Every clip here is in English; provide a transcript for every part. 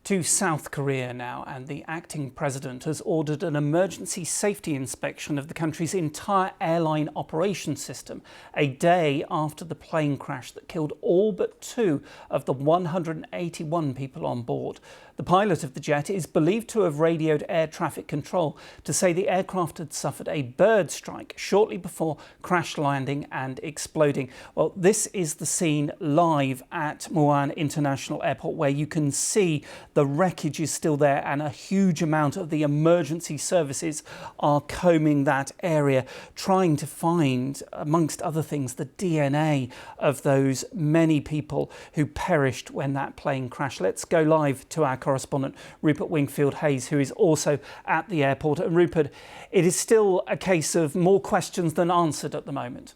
To South Korea now, and the acting president has ordered an emergency safety inspection of the country's entire airline operation system a day after the plane crash that killed all but 2 of the 181 people on board. The pilot of the jet is believed to have radioed air traffic control to say the aircraft had suffered a bird strike shortly before crash landing and exploding. Well, this is the scene live at Muan International Airport, where you can see the wreckage is still there and a huge amount of the emergency services are combing that area, trying to find, amongst other things, the DNA of those many people who perished when that plane crashed. Let's go live to our correspondent Rupert Wingfield-Hayes, who is also at the airport. And Rupert, it is still a case of more questions than answered at the moment.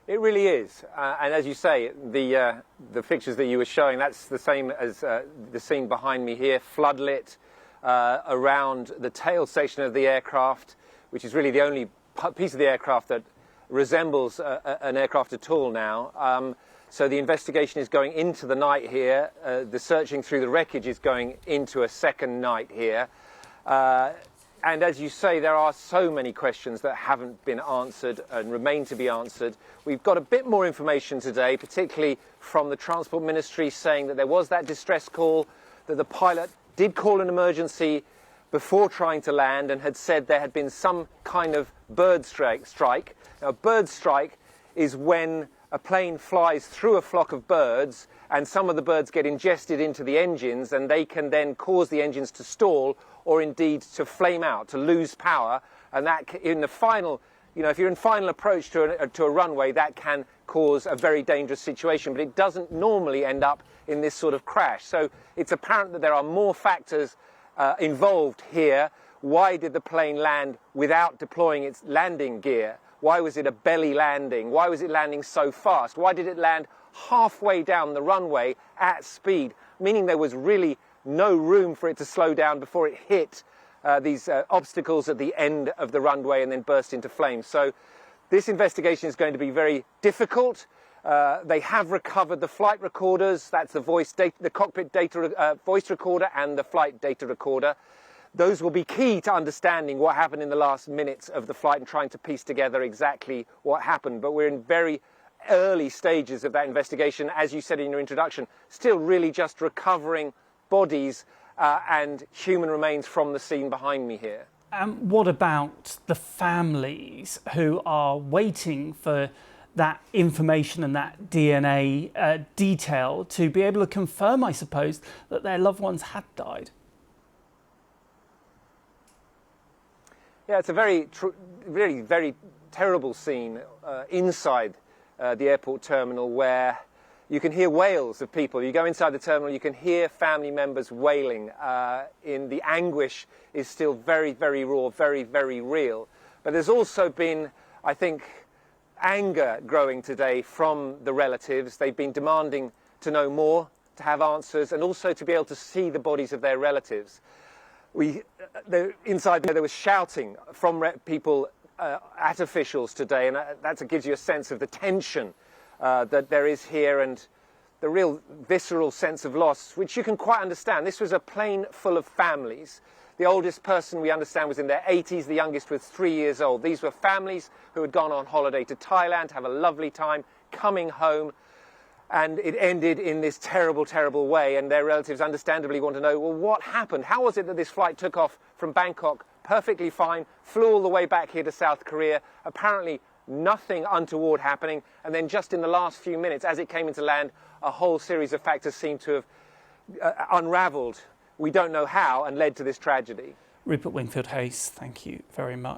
It really is, and as you say, the pictures that you were showing, that's the same as the scene behind me here, floodlit around the tail section of the aircraft, which is really the only piece of the aircraft that resembles an aircraft at all now. So the investigation is going into the night here. The searching through the wreckage is going into a second night here. And as you say, there are so many questions that haven't been answered and remain to be answered. We've got a bit more information today, particularly from the Transport Ministry, saying that there was that distress call, that the pilot did call an emergency before trying to land and had said there had been some kind of bird strike. Now, a bird strike is when a plane flies through a flock of birds and some of the birds get ingested into the engines, and they can then cause the engines to stall or indeed to flame out, to lose power. And that, in the final, if you're in final approach to a runway, that can cause a very dangerous situation. But it doesn't normally end up in this sort of crash. So it's apparent that there are more factors involved here. Why did the plane land without deploying its landing gear? Why was it a belly landing? Why was it landing so fast? Why did it land halfway down the runway at speed, meaning there was really no room for it to slow down before it hit these obstacles at the end of the runway and then burst into flames? So this investigation is going to be very difficult. They have recovered the flight recorders. That's the cockpit data voice recorder and the flight data recorder. Those will be key to understanding what happened in the last minutes of the flight and trying to piece together exactly what happened. But we're in very early stages of that investigation, as you said in your introduction, still really just recovering bodies and human remains from the scene behind me here. What about the families who are waiting for that information and that DNA detail to be able to confirm, I suppose, that their loved ones had died? Yeah, it's a really very terrible scene inside the airport terminal, where you can hear wails of people. You go inside the terminal, you can hear family members wailing. The anguish is still very, very raw, very, very real. But there's also been, I think, anger growing today from the relatives. They've been demanding to know more, to have answers, and also to be able to see the bodies of their relatives. Inside there was shouting from people at officials today, and that gives you a sense of the tension that there is here and the real visceral sense of loss, which you can quite understand. This was a plane full of families. The oldest person, we understand, was in their 80s, the youngest was 3 years old. These were families who had gone on holiday to Thailand to have a lovely time, coming home, and it ended in this terrible, terrible way. And their relatives understandably want to know, well, what happened? How was it that this flight took off from Bangkok perfectly fine, flew all the way back here to South Korea, apparently nothing untoward happening, and then just in the last few minutes, as it came into land, a whole series of factors seem to have unraveled, we don't know how, and led to this tragedy. Rupert Wingfield-Hayes, thank you very much.